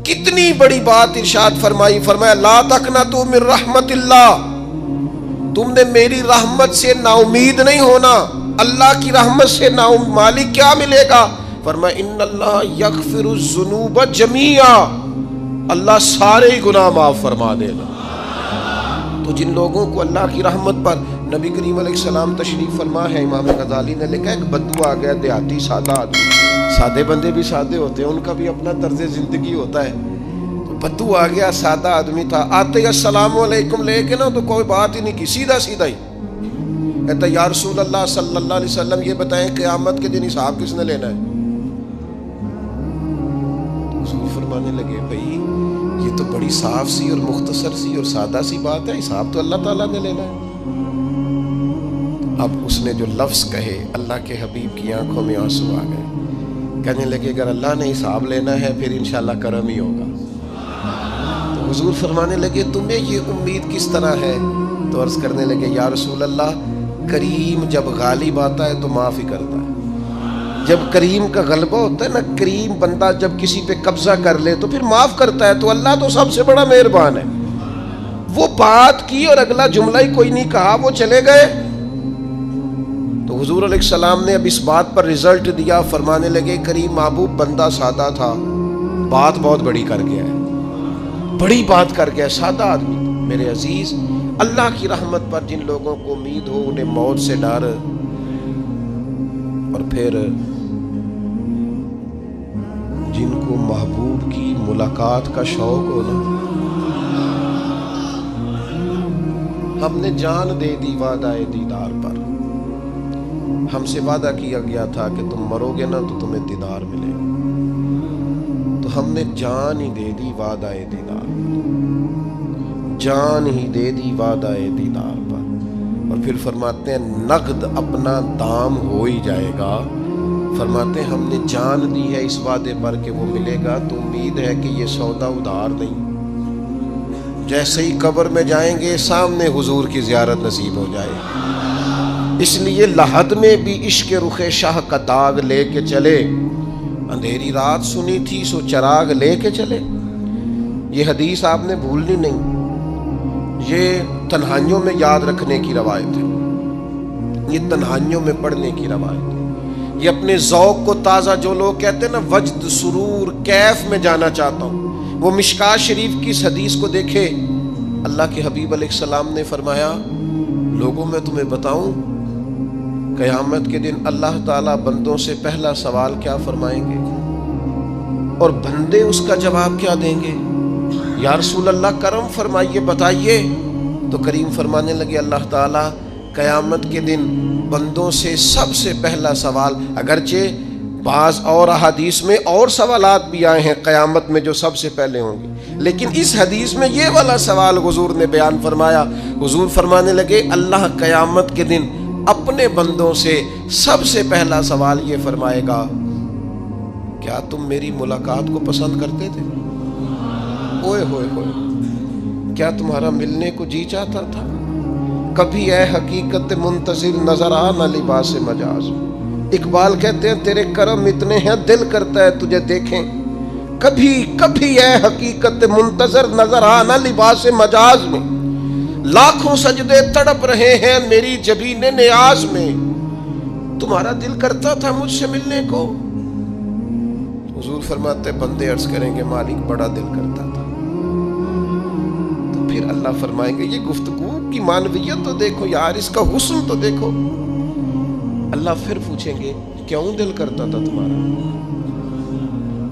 کتنی بڑی بات ارشاد فرمائی، فرمایا لا تقنطوا من رحمت اللہ، تم نے میری رحمت سے نا امید نہیں ہونا، اللہ کی رحمت سے نا مالک کیا ملے گا؟ فرمایا ان اللہ یغفر الذنوب جمیعا، اللہ سارے گناہ معاف فرما دے گا۔ تو جن لوگوں کو اللہ کی رحمت پر نبی کریم علیہ السلام تشریف فرما ہے، امام غزالی نے لکھا ایک بدو آ گیا، دیہاتی سادہ آدمی، سادے بندے بھی سادے ہوتے ہیں، ان کا بھی اپنا طرز زندگی ہوتا ہے، تو بدو آ گیا، سادہ آدمی تھا، آتے ہی السلام علیکم لے کے نا تو کوئی بات ہی نہیں کی، سیدھا سیدھا ہی کہتا یا رسول اللہ صلی اللہ علیہ وسلم یہ بتائیں قیامت کے دن حساب کس نے لینا ہے؟ تو حضور فرمانے لگے بھائی یہ تو بڑی صاف سی اور مختصر سی اور سادہ سی بات ہے، حساب تو اللہ تعالیٰ نے لینا ہے۔ اب اس نے جو لفظ کہے اللہ کے حبیب کی آنکھوں میں آنسو آ گئے، کہنے لگے اگر اللہ نے حساب لینا ہے پھر انشاءاللہ کرم ہی ہوگا۔ تو حضور فرمانے لگے تمہیں یہ امید کس طرح ہے؟ تو عرض کرنے لگے یا رسول اللہ کریم جب غالب آتا ہے تو معاف ہی کرتا ہے، جب کریم کا غلبہ ہوتا ہے نا، کریم بندہ جب کسی پہ قبضہ کر لے تو پھر معاف کرتا ہے، تو اللہ تو سب سے بڑا مہربان ہے۔ وہ بات کی اور اگلا جملہ ہی کوئی نہیں کہا، وہ چلے گئے۔ تو حضور علیہ السلام نے اب اس بات پر رزلٹ دیا، فرمانے لگے کریم محبوب بندہ سادہ تھا، بات بہت بڑی کر گیا ہے، بڑی بات کر گیا، سادہ آدمی۔ میرے عزیز، اللہ کی رحمت پر جن لوگوں کو امید ہو، انہیں موت سے ڈر اور پھر جن کو محبوب کی ملاقات کا شوق ہو نا، ہم نے جان دے دی وعدہ دیدار پر، ہم سے وعدہ کیا گیا تھا کہ تم مرو گے نا تو تمہیں دیدار ملے گا، تو ہم نے جان ہی دے دی وعدہ دیدار پر، جان ہی دے دی وعدہ دیدار پر۔ اور پھر فرماتے ہیں نقد اپنا دام ہو ہی جائے گا، فرماتے ہیں ہم نے جان دی ہے اس وعدے پر کہ وہ ملے گا، تو امید ہے کہ یہ سودا ادھار نہیں، جیسے ہی قبر میں جائیں گے سامنے حضور کی زیارت نصیب ہو جائے گی۔ اس لیے لحد میں بھی عشق رخ شاہ کا داغ لے کے چلے، اندھیری رات سنی تھی سو چراغ لے کے چلے۔ یہ حدیث آپ نے بھولنی نہیں، یہ تنہائیوں میں یاد رکھنے کی روایت ہے، یہ تنہائیوں میں پڑھنے کی روایت ہے، یہ اپنے ذوق کو تازہ، جو لوگ کہتے ہیں نا وجد سرور کیف میں جانا چاہتا ہوں، وہ مشکات شریف کی اس حدیث کو دیکھے۔ اللہ کے حبیب علیہ السلام نے فرمایا لوگوں میں تمہیں بتاؤں قیامت کے دن اللہ تعالیٰ بندوں سے پہلا سوال کیا فرمائیں گے اور بندے اس کا جواب کیا دیں گے؟ یا رسول اللہ کرم فرمائیے بتائیے۔ تو کریم فرمانے لگے اللہ تعالیٰ قیامت کے دن بندوں سے سب سے پہلا سوال، اگرچہ بعض اور احادیث میں اور سوالات بھی آئے ہیں قیامت میں جو سب سے پہلے ہوں گے، لیکن اس حدیث میں یہ والا سوال حضور نے بیان فرمایا۔ حضور فرمانے لگے اللہ قیامت کے دن اپنے بندوں سے سب سے پہلا سوال یہ فرمائے گا کیا تم میری ملاقات کو پسند کرتے تھے؟ اوئے ہوئے ہوئے، کیا تمہارا ملنے کو جی چاہتا تھا؟ کبھی اے حقیقت منتظر نظر آ نہ لباس مجاز۔ اقبال کہتے ہیں تیرے کرم اتنے ہیں دل کرتا ہے تجھے دیکھیں، کبھی کبھی اے حقیقت منتظر نظر آ نہ لباس مجاز میں، لاکھوں سجدے تڑپ رہے ہیں میری جبین نیاز میں، تمہارا دل کرتا تھا مجھ سے ملنے کو؟ حضور فرماتے بندے عرض کریں گے مالک بڑا دل کرتا تھا۔ تو پھر اللہ فرمائیں گے یہ گفتگو کی معنویت تو دیکھو یار، اس کا حسن تو دیکھو۔ اللہ پھر پوچھیں گے کیوں دل کرتا تھا تمہارا؟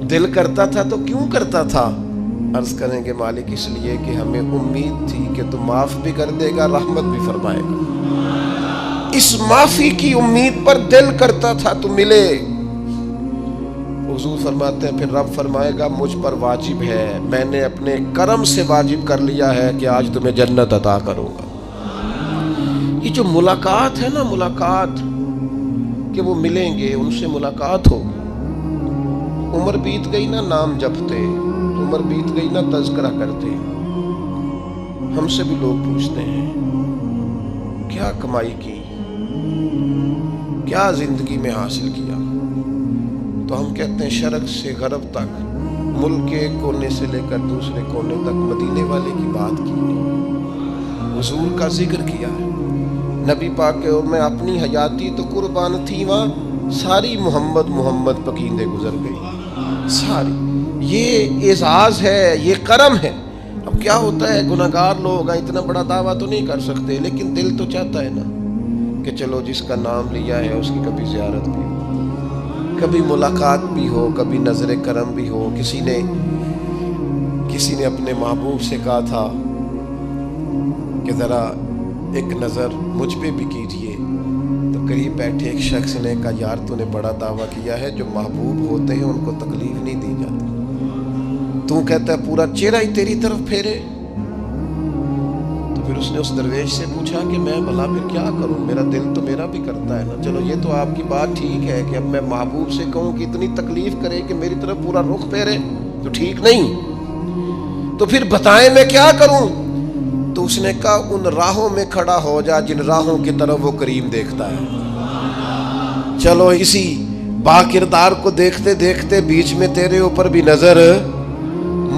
دل کرتا تھا تو کیوں کرتا تھا؟ عرض کریں گے مالک اس لیے کہ ہمیں امید تھی کہ تو معاف بھی کر دے گا، رحمت بھی فرمائے گا، اس معافی کی امید پر دل کرتا تھا تو ملے۔ حضور فرماتے ہیں پھر رب فرمائے گا مجھ پر واجب ہے، میں نے اپنے کرم سے واجب کر لیا ہے کہ آج تمہیں جنت عطا کروں گا۔ یہ جو ملاقات ہے نا، ملاقات کہ وہ ملیں گے، ان سے ملاقات ہوگی۔ عمر بیت گئی نا نام جپتے، عمر بیت گئی نا تذکرہ کرتے، ہم سے بھی لوگ پوچھتے ہیں کیا کمائی کی، کیا زندگی میں حاصل کیا، تو ہم کہتے ہیں شرق سے غرب تک ملک کے کونے سے لے کر دوسرے کونے تک مدینے والے کی بات کی ہے، حضور کا ذکر کیا ہے۔ نبی پاک کے میں اپنی حیاتی تو قربان تھی، وہاں ساری محمد محمد پکیندے گزر گئی ساری۔ یہ اعزاز ہے، یہ کرم ہے۔ اب کیا ہوتا ہے، گناہگار لوگ ہیں، اتنا بڑا دعویٰ تو نہیں کر سکتے، لیکن دل تو چاہتا ہے نا کہ چلو جس کا نام لیا ہے اس کی کبھی زیارت بھی ہو، کبھی ملاقات بھی ہو، کبھی نظر کرم بھی ہو۔ کسی نے اپنے محبوب سے کہا تھا کہ ذرا ایک نظر مجھ پہ بھی کیجئے، تو قریب بیٹھے ایک شخص نے کہا یار تو نے بڑا دعویٰ کیا ہے، جو محبوب ہوتے ہیں ان کو تکلیف نہیں دی جاتی، تو کہتا ہے پورا چہرہ ہی تیری طرف پھیرے۔ تو پھر اس نے اس درویش سے پوچھا کہ میں بھلا پھر کیا کروں، میرا دل تو میرا بھی کرتا ہے نا، چلو یہ تو آپ کی بات ٹھیک ہے کہ اب میں محبوب سے کہوں کہ اتنی تکلیف کرے کہ میری طرف پورا رخ پھیرے تو ٹھیک نہیں، تو پھر بتائیں میں کیا کروں؟ تو اس نے کہا ان راہوں میں کھڑا ہو جا جن راہوں کی طرف وہ کریم دیکھتا ہے۔ چلو اسی با کردار کو دیکھتے دیکھتے بیچ میں تیرے اوپر بھی نظر،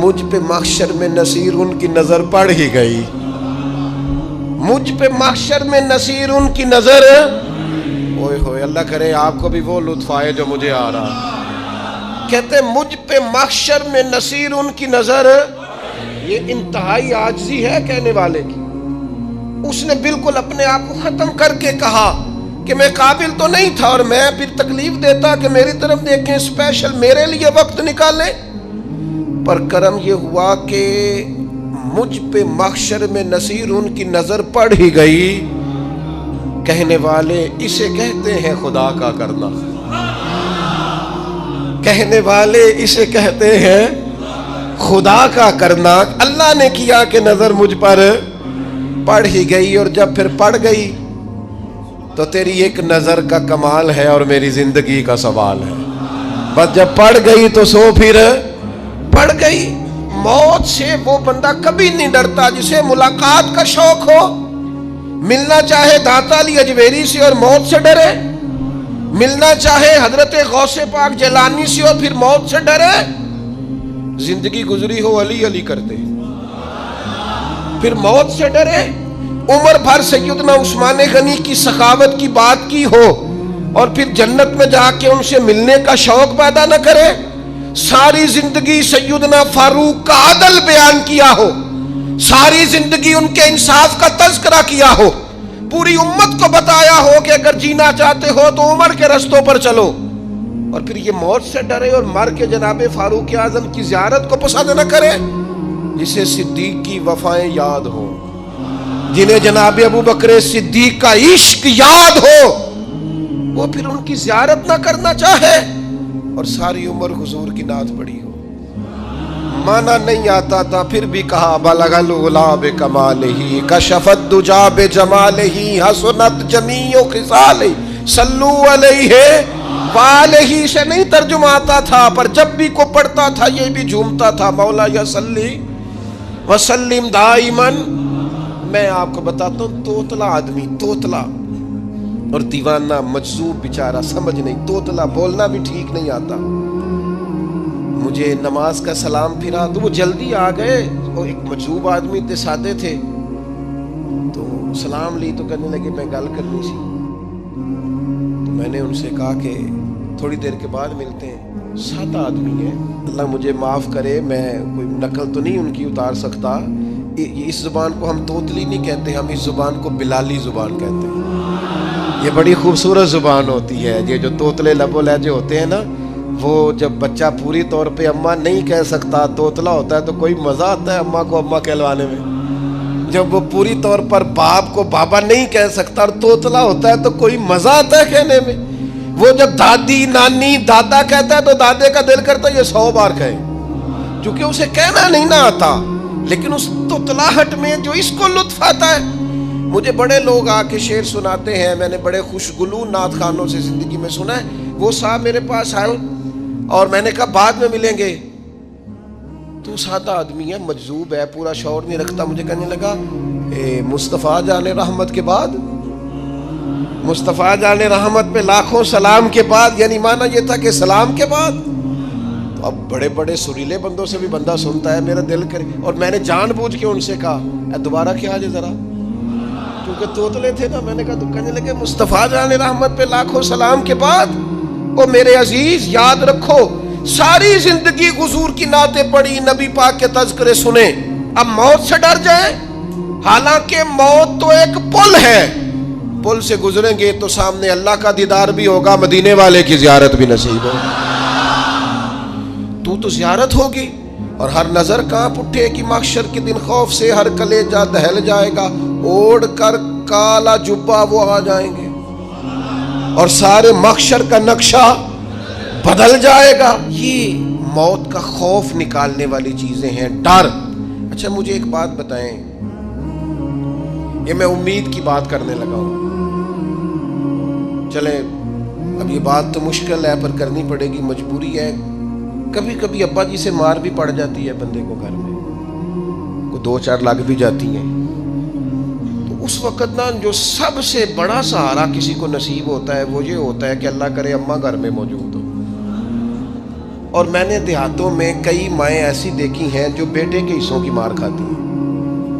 مجھ پہ محشر میں نصیر ان کی نظر پڑ ہی گئی، مجھ پہ محشر میں نصیر ان کی نظر۔ اوئے ہوئے، اللہ کرے آپ کو بھی وہ لطف آئے جو مجھے آ رہا۔ کہتے مجھ پہ محشر میں نصیر ان کی نظر، یہ انتہائی عاجزی ہے کہنے والے کی۔ اس نے بالکل اپنے آپ کو ختم کر کے کہا کہ میں قابل تو نہیں تھا، اور میں پھر تکلیف دیتا کہ میری طرف دیکھیں، اسپیشل میرے لیے وقت نکالیں، پر کرم یہ ہوا کہ مجھ پہ محشر میں نصیر ان کی نظر پڑ ہی گئی۔ کہنے والے اسے کہتے ہیں خدا کا کرنا، کہنے والے اسے کہتے ہیں خدا کا کرنا۔ اللہ نے کیا کہ نظر مجھ پر پڑ ہی گئی، اور جب پھر پڑ گئی تو تیری ایک نظر کا کمال ہے اور میری زندگی کا سوال ہے۔ بس جب پڑ گئی تو سو پھر پڑ گئی۔ موت سے وہ بندہ کبھی نہیں ڈرتا جسے ملاقات کا شوق ہو، ملنا چاہے داتا علی اجویری سے اور موت سے ڈرے، ملنا چاہے حضرت غوث پاک جیلانی سے اور پھر موت سے ڈرے۔ زندگی گزری ہو علی علی کرتے پھر موت سے ڈرے، عمر بھر سیدنا عثمان غنی کی سخاوت کی بات کی ہو اور پھر جنت میں جا کے ان سے ملنے کا شوق پیدا نہ کرے، ساری زندگی سیدنا فاروق کا عدل بیان کیا ہو، ساری زندگی ان کے انصاف کا تذکرہ کیا ہو، پوری امت کو بتایا ہو کہ اگر جینا چاہتے ہو تو عمر کے رستوں پر چلو، اور پھر یہ موت سے ڈرے اور مر کے جناب فاروق اعظم کی زیارت کو پسند نہ کرے۔ جسے صدیق کی وفائیں یاد ہو، جنہیں جناب ابو بکر صدیق کا عشق یاد ہو، وہ پھر ان کی زیارت نہ کرنا چاہے اور ساری عمر حضور کی نعت پڑھی ہو۔ مانا نہیں آتا تھا پھر بھی کہا بلغ العلا بکمالہ کشف الدجا بجمالہ حسنت جمیع خصالہ صلو علیہ والہ سے نہیں ترجمہ آتا تھا، پر جب بھی کو پڑھتا تھا یہ بھی جھومتا تھا، مولا یا صلی وسلم دائماً۔ میں آپ کو بتاتا ہوں، توتلا آدمی، توتلا اور دیوانہ مجذوب بیچارہ، سمجھ نہیں، توتلا بولنا بھی ٹھیک نہیں آتا۔ مجھے نماز کا سلام پھرا تو وہ جلدی آ گئے، وہ ایک مجذوب آدمی تھے، سادے تھے، تو سلام لی تو کہنے لگے میں گل کرنی سی، تو میں نے ان سے کہا کہ تھوڑی دیر کے بعد ملتے ہیں۔ سادہ آدمی ہے، اللہ مجھے معاف کرے، میں کوئی نقل تو نہیں ان کی اتار سکتا، اس زبان کو ہم توتلی نہیں کہتے، ہم اس زبان کو بلالی زبان کہتے ہیں۔ یہ بڑی خوبصورت زبان ہوتی ہے، یہ جو توتلے لب و لہجے ہوتے ہیں نا، وہ جب بچہ پوری طور پہ اماں نہیں کہہ سکتا، توتلا ہوتا ہے تو کوئی مزہ آتا ہے اماں کو اماں کہلوانے میں۔ جب وہ پوری طور پر باپ کو بابا نہیں کہہ سکتا اور توتلا ہوتا ہے تو کوئی مزہ آتا ہے کہنے میں۔ وہ جب دادی نانی دادا کہتا ہے تو دادے کا دل کرتا ہے یہ 100 بار کہے، چونکہ اسے کہنا نہیں نہ آتا، لیکن اس توتلاہٹ میں جو اس کو لطف آتا ہے۔ مجھے بڑے لوگ آ کے شعر سناتے ہیں، میں نے بڑے خوشگلو نعت خانوں سے زندگی میں سنا ہے، وہ صاحب میرے پاس آئے اور میں نے کہا بعد میں ملیں گے، تو سادہ آدمی ہے، مجذوب ہے، پورا شعور نہیں رکھتا، مجھے کہنے لگا مصطفیٰ جان رحمت کے بعد، مصطفیٰ جان رحمت پہ لاکھوں سلام کے بعد، یعنی معنی یہ تھا کہ سلام کے بعد، تو تو اب بڑے بڑے سریلے بندوں سے بھی بندہ سنتا ہے میرا دل کرے، اور میں نے جان بوجھ کے ان سے کہا اے دوبارہ کیا جائے ذرا، کیونکہ توتلے تھے نا. میں نے کہا تو کہنے لگے مصطفیٰ جان رحمت پہ لاکھوں سلام کے بعد او میرے عزیز یاد رکھو ساری زندگی حضور کی نعتیں پڑھی، نبی پاک کے تذکرے سنے، اب موت سے ڈر جائیں؟ حالانکہ موت تو ایک پل ہے، پل سے گزریں گے تو سامنے اللہ کا دیدار بھی ہوگا، مدینے والے کی زیارت بھی نصیب ہوگی. تو زیارت ہوگی اور ہر نظر کانپ اٹھے کہ محشر کے دن خوف سے ہر کلیجہ دہل جائے گا، اوڑھ کر کالا جبہ وہ آ جائیں گے اور سارے محشر کا نقشہ بدل جائے گا. یہ موت کا خوف نکالنے والی چیزیں ہیں، ڈر. اچھا مجھے ایک بات بتائیں، یہ میں امید کی بات کرنے لگا ہوں، چلیں اب یہ بات تو مشکل ہے پر کرنی پڑے گی، مجبوری ہے. کبھی کبھی ابا جی سے مار بھی پڑ جاتی ہے بندے کو، گھر میں کو 2-4 لگ بھی جاتی ہیں، تو اس وقت نا جو سب سے بڑا سہارا کسی کو نصیب ہوتا ہے وہ یہ ہوتا ہے کہ اللہ کرے اماں گھر میں موجود ہو. اور میں نے دیہاتوں میں کئی مائیں ایسی دیکھی ہیں جو بیٹے کے حصوں کی مار کھاتی ہیں.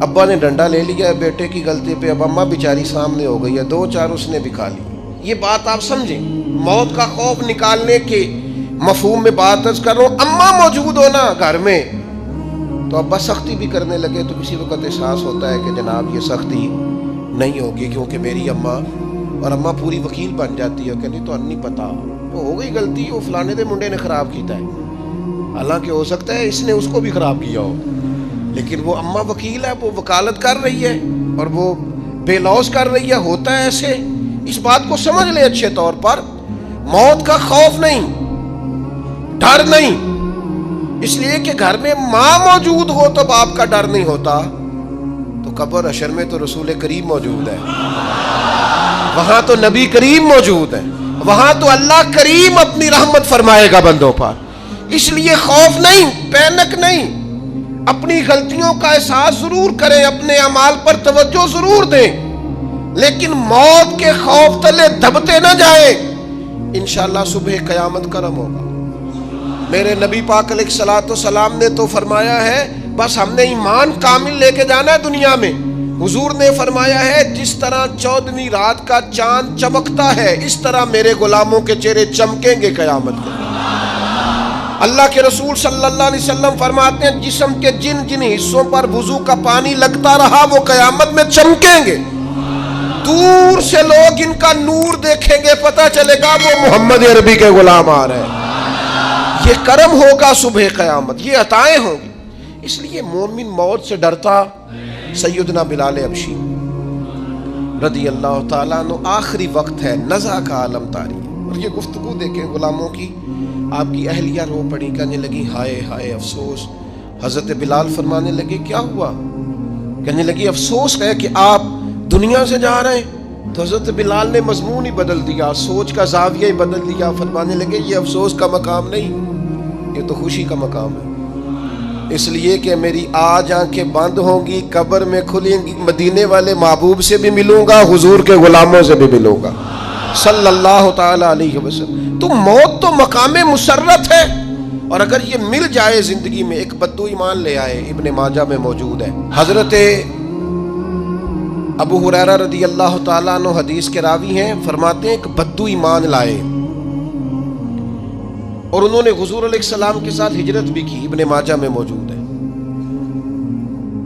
ابا نے ڈنڈا لے لیا ہے بیٹے کی غلطی پہ، اب اماں بیچاری سامنے ہو گئی ہے، 2-4 اس نے بھی کھا لی. یہ بات آپ سمجھیں، موت کا خوف نکالنے کے مفہوم میں بات عرض کر رہا ہوں. اماں موجود ہونا گھر میں تو ابا سختی بھی کرنے لگے تو کسی وقت احساس ہوتا ہے کہ جناب یہ سختی نہیں ہوگی کیونکہ میری اماں، اور اماں پوری وکیل بن جاتی ہے کہ نہیں تو نہیں پتا وہ ہو گئی غلطی، وہ فلانے دے منڈے نے خراب کیتا ہے، حالانکہ ہو سکتا ہے اس نے اس کو بھی خراب کیا ہو، لیکن وہ اماں وکیل ہے، وہ وکالت کر رہی ہے اور وہ بے لوث کر رہی ہے. ہوتا ہے ایسے، اس بات کو سمجھ لے اچھے طور پر. موت کا خوف نہیں، ڈر نہیں، اس لیے کہ گھر میں ماں موجود ہو تو باپ کا ڈر نہیں ہوتا. تو قبر حشر میں تو رسول کریم موجود ہے، وہاں تو نبی کریم موجود ہے، وہاں تو اللہ کریم اپنی رحمت فرمائے گا بندوں پر. اس لیے خوف نہیں، پینک نہیں، اپنی غلطیوں کا احساس ضرور کریں، اپنے اعمال پر توجہ ضرور دیں، لیکن موت کے خوف تلے دبتے نہ جائیں. انشاءاللہ صبح قیامت کرم ہوگا. میرے نبی پاک علیہ الصلوۃ والسلام نے تو فرمایا ہے بس ہم نے ایمان کامل لے کے جانا ہے دنیا میں. حضور نے فرمایا ہے جس طرح 14ویں رات کا چاند چمکتا ہے اس طرح میرے غلاموں کے چہرے چمکیں گے قیامت کے. اللہ کے رسول صلی اللہ علیہ وسلم فرماتے ہیں جسم کے جن جن حصوں پر وضو کا پانی لگتا رہا وہ قیامت میں چمکیں گے. دور سے لوگ ان کا نور دیکھیں گے، پتہ چلے گا وہ محمد عربی کے غلام آ رہے ہیں. یہ کرم ہوگا صبح قیامت، یہ عطائیں ہوں گی. اس لیے مومن موت سے ڈرتا. سیدنا بلال حبشی رضی اللہ تعالیٰ عنہ، آخری وقت ہے، نزع کا عالم طاری ہے، اور یہ گفتگو دیکھیں غلاموں کی. آپ کی اہلیہ رو پڑی، کہنے لگی ہائے ہائے افسوس. حضرت بلال فرمانے لگے کیا ہوا؟ کہنے لگی افسوس ہے کہ آپ دنیا سے جا رہے ہیں. تو حضرت بلال نے مضمون ہی بدل دیا، سوچ کا زاویہ ہی بدل دیا. فرمانے لگے یہ افسوس کا مقام نہیں، یہ تو خوشی کا مقام ہے. اس لیے کہ میری آج آنکھیں بند ہوں گی، قبر میں کھلیں گی، مدینے والے محبوب سے بھی ملوں گا، حضور کے غلاموں سے بھی ملوں گا صلی اللہ تعالی علیہ وسلم. تو موت تو مقام مسرت ہے، اور اگر یہ مل جائے زندگی میں. ایک بدو ایمان لے آئے، ابن ماجہ میں موجود ہے. حضرت ابو ہریرہ رضی اللہ تعالیٰ عنہ حدیث کے راوی ہیں، فرماتے ہیں ایک بدو ایمان لائے اور انہوں نے حضور علیہ السلام کے ساتھ ہجرت بھی کی. ابن ماجہ میں موجود ہے.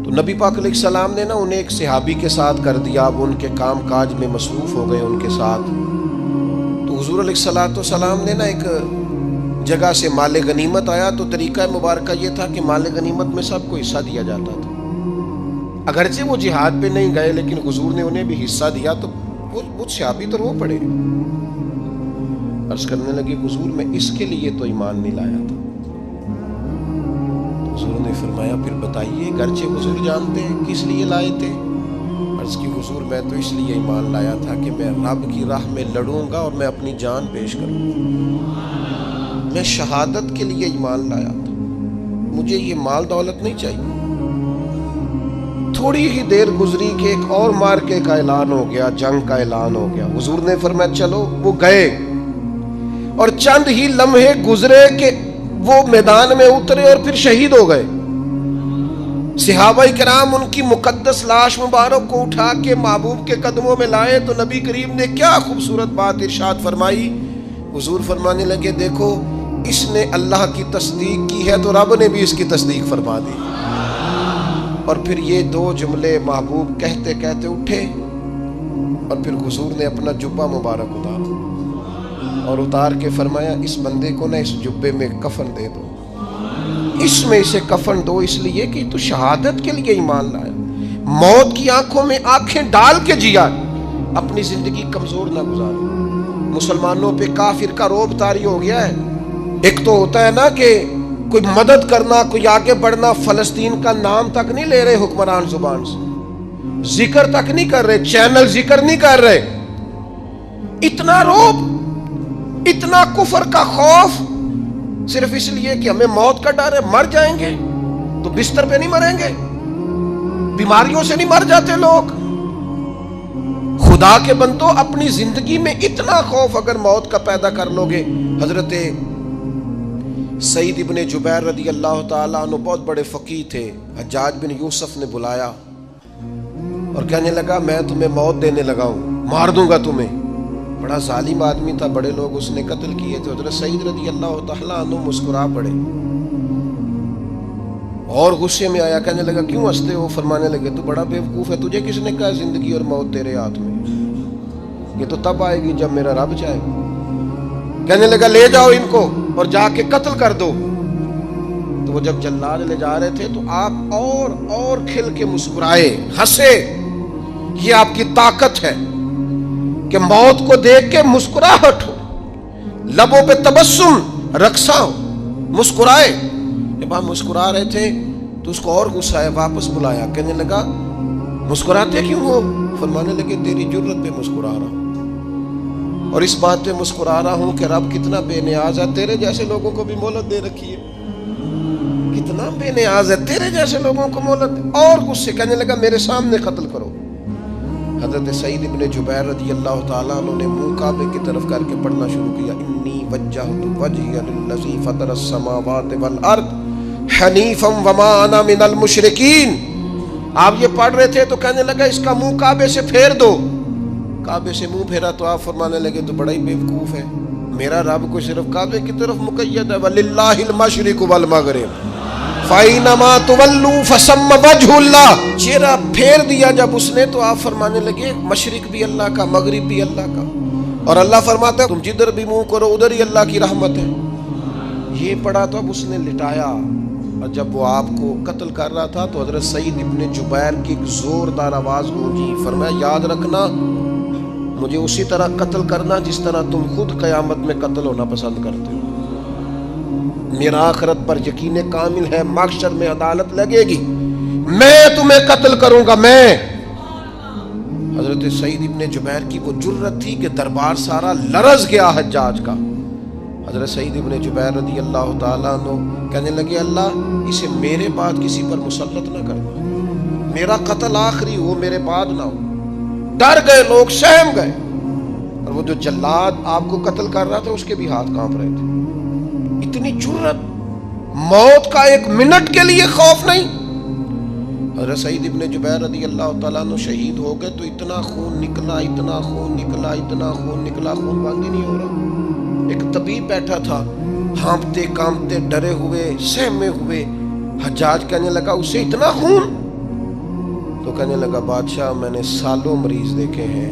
تو نبی پاک علیہ السلام نے نا انہیں ایک صحابی کے ساتھ کر دیا، اب ان کے کام کاج میں مصروف ہو گئے ان کے ساتھ. تو حضور علیہ السلام نے نا ایک جگہ سے مال غنیمت آیا، تو طریقہ مبارکہ یہ تھا کہ مال غنیمت میں سب کو حصہ دیا جاتا تھا. اگرچہ وہ جہاد پہ نہیں گئے لیکن حضور نے انہیں بھی حصہ دیا. تو وہ صحابی تو رو پڑے، عرض کرنے لگے حضور میں اس کے لیے تو ایمان نہیں لایا تھا. حضور نے فرمایا پھر بتائیے. گرچہ حضور جانتے ہیں کس لیے لائے تھے. عرض کی حضور میں تو اس لیے ایمان لایا تھا کہ میں رب کی راہ میں لڑوں گا اور میں اپنی جان پیش کروں گا. میں شہادت کے لیے ایمان لایا تھا، مجھے یہ مال دولت نہیں چاہیے. تھوڑی ہی دیر گزری کہ ایک اور مارکے کا اعلان ہو گیا، جنگ کا اعلان ہو گیا. حضور نے فرمایا چلو. وہ گئے اور چند ہی لمحے گزرے کہ وہ میدان میں اترے اور پھر شہید ہو گئے. صحابہ کرام ان کی مقدس لاش مبارک کو اٹھا کے محبوب کے قدموں میں لائے تو نبی کریم نے کیا خوبصورت بات ارشاد فرمائی. حضور فرمانے لگے دیکھو اس نے اللہ کی تصدیق کی ہے تو رب نے بھی اس کی تصدیق فرما دی. اور پھر یہ دو جملے محبوب کہتے کہتے اٹھے اور پھر حضور نے اپنا جبہ مبارک اتارا اور اتار کے فرمایا اس بندے کو نہ اس جبے میں کفن دے دو, اس میں اسے کفن دو, اس لیے کہ تو شہادت کے لیے ایمان لایا, موت کی آنکھوں میں آنکھیں ڈال کے جیا, اپنی زندگی کمزور نہ گزاری. مسلمانوں پہ کافر کا روب طاری ہو گیا ہے. ایک تو ہوتا ہے نا کہ کوئی مدد کرنا, کوئی آگے بڑھنا, فلسطین کا نام تک نہیں لے رہے حکمران زبان سے, ذکر تک نہیں کر رہے, چینل ذکر نہیں کر رہے. اتنا روب, اتنا کفر کا خوف, صرف اس لیے کہ ہمیں موت کا ڈر ہے, مر جائیں گے تو بستر پہ نہیں مریں گے, بیماریوں سے نہیں مر جاتے لوگ. خدا کے بندو اپنی زندگی میں اتنا خوف اگر موت کا پیدا کر لو گے. حضرت سعید ابن جبیر رضی اللہ تعالیٰ عنہ بہت بڑے فقیہ تھے. حجاج بن یوسف نے بلایا اور کہنے لگا میں تمہیں موت دینے لگا ہوں, مار دوں گا تمہیں. بڑا ظالم آدمی تھا, بڑے لوگ اس نے قتل کیے تھے. حضرت سعید رضی اللہ تعالیٰ عنہ مسکرا پڑے اور غصے میں آیا, کہنے لگا کیوں ہنستے ہو؟ فرمانے لگے تو بڑا بیوقوف ہے, تجھے کس نے کہا زندگی اور موت تیرے ہاتھ میں, یہ تو تب آئے گی جب میرا رب چاہے. کہنے لگا لے جاؤ ان کو اور جا کے قتل کر دو. تو وہ جب جلاد لے جا رہے تھے تو آپ اور کھل کے مسکرائے, ہنسے. یہ آپ کی طاقت ہے کہ موت کو دیکھ کے مسکراہٹ ہو, لبوں پہ تبسم رقصہ ہو, مسکرائے. جب آپ مسکرا رہے تھے تو اس کو اور غصہ آیا, واپس بلایا, کہنے لگا مسکراتے کیوں ہو؟ فرمانے لگے تیری جرت پہ مسکرا رہا ہوں اور اس بات پہ مسکرا رہا ہوں کہ رب کتنا بے نیاز ہے, تیرے جیسے لوگوں کو بھی مہلت دے رکھی ہے, کتنا بے نیاز ہے, تیرے جیسے لوگوں کو مہلت. اور غصے, کہنے لگا میرے سامنے قتل کرو. حضرت سعید ابن جبیر رضی اللہ تعالیٰ عنہ نے منہ کعبے کی طرف کر کے پڑھنا شروع کیا, انی وجہت وجہی للذی فطر السماوات والارض حنیفا وما انا من المشرکین. آپ یہ پڑھ رہے تھے تو کہنے لگا اس کا منہ کعبے سے پھیر دو. کعبے سے منہ پھیرا تو آپ فرمانے لگے تو بڑا ہی بیوقوف ہے, میرا رب کو صرف کعبے کی طرف مقید ہے, وَلِلَّهِ الْمَشْرِقُ وَالْمَغْرِبُ فَأَيْنَمَا تُوَلُّوا فَثَمَّ وَجْهُ اللَّهِ. چہرہ پھیر دیا جب اس نے تو آپ فرمانے لگے مشرق بھی اللہ کا, مغرب بھی اللہ کا, اور اللہ فرماتا ہے تم جدھر بھی منہ کرو ادھر ہی اللہ کی رحمت ہے. یہ پڑھا تو اب اس نے لٹایا, اور جب وہ آپ کو قتل کر رہا تھا تو حضرت سعید ابن جبیر کی ایک زوردار آواز گونجی. فرمایا یاد رکھنا مجھے اسی طرح قتل کرنا جس طرح تم خود قیامت میں قتل ہونا پسند کرتے ہو. میرا آخرت پر یقین کامل ہے, محشر میں عدالت لگے گی, میں تمہیں قتل کروں گا میں. حضرت سعید ابن جبیر کی وہ جرت تھی کہ دربار سارا لرز گیا حجاج کا. حضرت سعید ابن جبیر رضی اللہ تعالیٰ عنہ کہنے لگے اللہ اسے میرے بعد کسی پر مسلط نہ کرنا, میرا قتل آخری ہو, میرے بعد نہ ہو. ڈر گئے لوگ, سہم گئے, اور وہ جو جلاد آپ کو قتل کر رہا تھا اس کے بھی ہاتھ کانپ رہے تھے. اتنی جرت, موت کا ایک منٹ کے لیے خوف نہیں. حضرت سعید ابن جبیر رضی اللہ تعالیٰ عنہ شہید ہو گئے تو اتنا خون نکلا, اتنا خون نکلا, اتنا خون نکلا, خون بند ہی نہیں ہو رہا. ایک طبیب بیٹھا تھا, ہانپتے کانپتے ڈرے ہوئے سہمے ہوئے. حجاج کہنے لگا اس سے اتنا خون؟ تو کہنے لگا بادشاہ میں نے سالوں مریض دیکھے ہیں,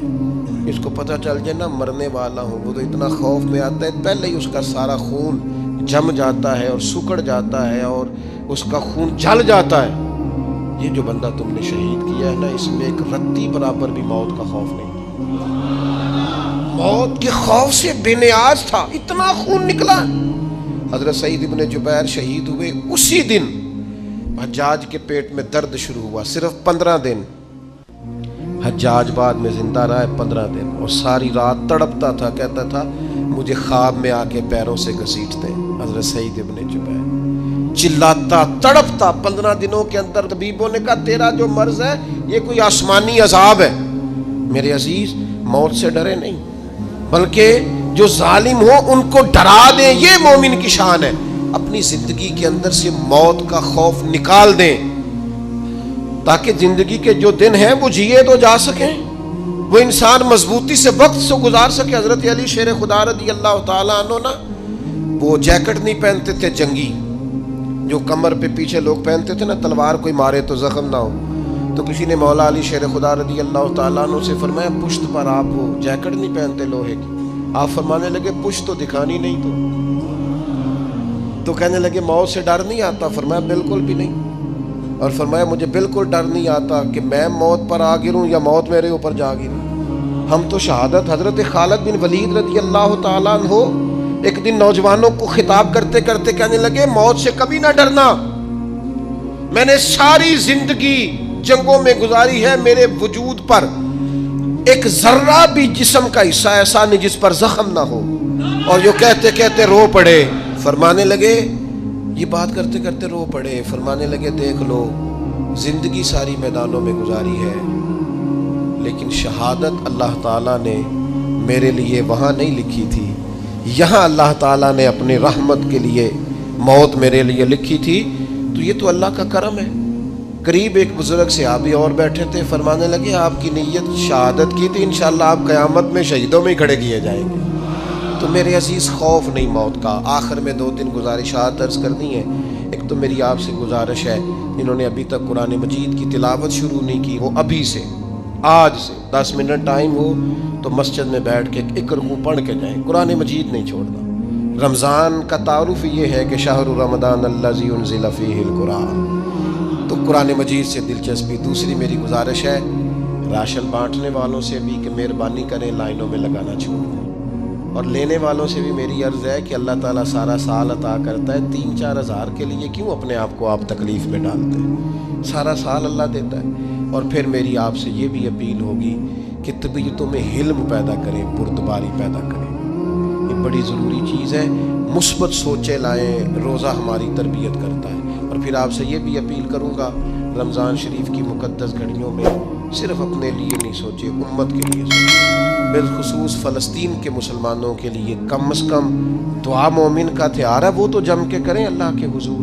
اس کو پتہ چل جائے نا مرنے والا ہوں وہ تو اتنا خوف میں آتا ہے, پہلے ہی اس کا سارا خون جم جاتا ہے اور سکڑ جاتا ہے اور اس کا خون جل جاتا ہے. یہ جو بندہ تم نے شہید کیا ہے نا اس میں ایک رتی برابر بھی موت کا خوف نہیں, موت کے خوف سے بے نیاز تھا, اتنا خون نکلا. حضرت سعید ابن جبیر شہید ہوئے اسی دن حجاج کے پیٹ میں درد شروع ہوا, صرف 15 دن. حجاج بعد میں زندہ رہا ہے 15 دن, اور ساری رات تڑپتا تھا, کہتا تھا مجھے خواب میں آ کے پیروں سے گھسیٹتے. حضرت سعید ابن جبیر چلاتا تڑپتا 15 دنوں کے اندر. طبیبوں نے کہا تیرا جو مرض ہے یہ کوئی آسمانی عذاب ہے. میرے عزیز موت سے ڈرے نہیں, بلکہ جو ظالم ہو ان کو ڈرا دیں, یہ مومن کی شان ہے. اپنی زندگی کے اندر سے موت کا خوف نکال دیں، تاکہ زندگی کے جو دن ہیں وہ جیے تو جا سکیں، وہ انسان مضبوطی سے وقت سے گزار سکے۔ حضرت علی شیر خدا رضی اللہ تعالیٰ عنہ نا وہ جیکٹ نہیں پہنتے تھے جنگی، جو کمر پہ پیچھے لوگ پہنتے تھے نا، تلوار کوئی مارے تو زخم نہ ہو۔ تو کسی نے مولا علی شیر خدا رضی اللہ تعالیٰ عنہ سے فرمایا پشت پر آپ وہ جیکٹ نہیں پہنتے لوہے کی؟ آپ فرمانے لگے پشت تو دکھانی نہیں تو کہنے لگے موت سے ڈر نہیں آتا؟ فرمایا بالکل بھی نہیں، اور فرمایا مجھے بالکل ڈر نہیں آتا کہ میں موت پر آ گروں یا موت میرے اوپر جا گرے۔ ہم تو شہادت حضرت خالد بن ولید رضی اللہ تعالیٰ عنہ ایک دن نوجوانوں کو خطاب کرتے کرتے کہنے لگے موت سے کبھی نہ ڈرنا، میں نے ساری زندگی جنگوں میں گزاری ہے، میرے وجود پر ایک ذرہ بھی جسم کا حصہ ایسا نہیں جس پر زخم نہ ہو۔ اور جو کہتے کہتے رو پڑے، فرمانے لگے یہ بات کرتے کرتے رو پڑے، فرمانے لگے دیکھ لو زندگی ساری میدانوں میں گزاری ہے، لیکن شہادت اللہ تعالیٰ نے میرے لیے وہاں نہیں لکھی تھی، یہاں اللہ تعالیٰ نے اپنی رحمت کے لیے موت میرے لیے لکھی تھی، تو یہ تو اللہ کا کرم ہے۔ قریب ایک بزرگ صحابی اور بیٹھے تھے، فرمانے لگے آپ کی نیت شہادت کی تھی، انشاءاللہ آپ قیامت میں شہیدوں میں ہی کھڑے کیے جائیں گے۔ تو میرے عزیز خوف نہیں موت کا۔ آخر میں 2-3 گزارشات عرض کرنی ہے۔ ایک تو میری آپ سے گزارش ہے، جنہوں نے ابھی تک قرآن مجید کی تلاوت شروع نہیں کی، وہ ابھی سے آج سے 10 منٹ ٹائم ہو تو مسجد میں بیٹھ کے ایک رکوع پڑھ کے جائیں، قرآن مجید نہیں چھوڑنا۔ رمضان کا تعارف یہ ہے کہ شہر رمضان الذی انزل فیہ القرآن، تو قرآن مجید سے دلچسپی۔ دوسری میری گزارش ہے راشن بانٹنے والوں سے بھی کہ مہربانی کریں لائنوں میں لگانا چھوڑ دیں، اور لینے والوں سے بھی میری عرض ہے کہ اللہ تعالیٰ سارا سال عطا کرتا ہے، 3-4 ہزار کے لیے کیوں اپنے آپ کو آپ تکلیف میں ڈالتے ہیں؟ سارا سال اللہ دیتا ہے۔ اور پھر میری آپ سے یہ بھی اپیل ہوگی کہ طبیعتوں میں حلم پیدا کریں، بردباری پیدا کریں، یہ بڑی ضروری چیز ہے۔ مثبت سوچیں لائیں، روزہ ہماری تربیت کرتا ہے۔ اور پھر آپ سے یہ بھی اپیل کروں گا رمضان شریف کی مقدس گھڑیوں میں صرف اپنے لیے نہیں سوچے، امت کے لیے سوچیں، بالخصوص فلسطین کے مسلمانوں کے لیے کم از کم دعا مومن کا ہتھیار ہے، وہ تو جم کے کریں اللہ کے حضور۔